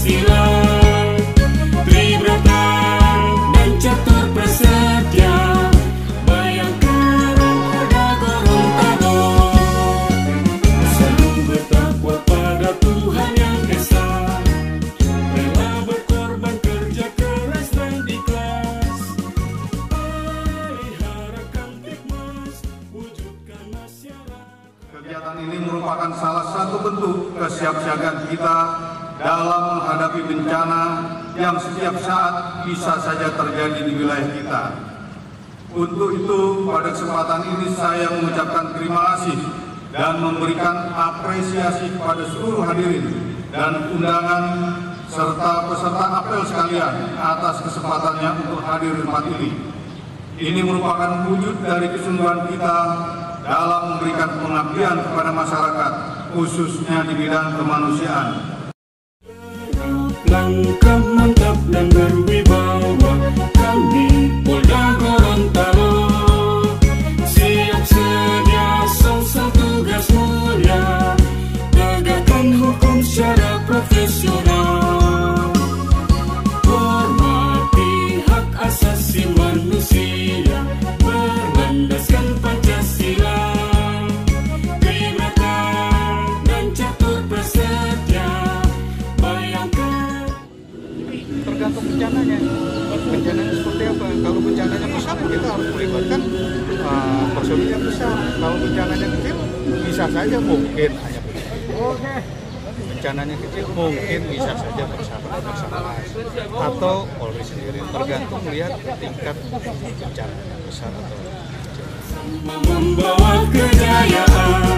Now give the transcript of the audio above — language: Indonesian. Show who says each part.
Speaker 1: Pancasila, Tribrata dan catur prasetya, Bayangkara Muda Gorontalo, selalu bertakwa pada Tuhan yang Esa, rela berkorban kerja keras dan ikhlas, pelihara Kamtibmas, wujudkan masyarakat.
Speaker 2: Kegiatan ini merupakan salah satu bentuk kesiapsiagaan kita dalam menghadapi bencana yang setiap saat bisa saja terjadi di wilayah kita. Untuk itu, pada kesempatan ini saya mengucapkan terima kasih dan memberikan apresiasi kepada seluruh hadirin dan undangan serta peserta apel sekalian atas kesempatannya untuk hadir di tempat ini. Ini merupakan wujud dari kesungguhan kita dalam memberikan pengabdian kepada masyarakat, khususnya di bidang kemanusiaan.
Speaker 1: Langkah mantap dan berwibawa, kami Polda Gorontalo, siap sedia song tugas mulia, tegakkan hukum secara profesional, hormati hak asasi manusia, berlandaskan Pancasila, Tribrata dan catur prasetya, Bayangkara.
Speaker 3: Tergantung bencananya seperti apa. Kalau bencananya besar, kita harus melibatkan personil yang besar. Kalau bencananya kecil, bisa saja mungkin hanya bencananya kecil, mungkin bisa saja bersama atau Polri sendiri. Tergantung melihat tingkat bencananya besar atau kecil.
Speaker 1: Membawa kejayaan.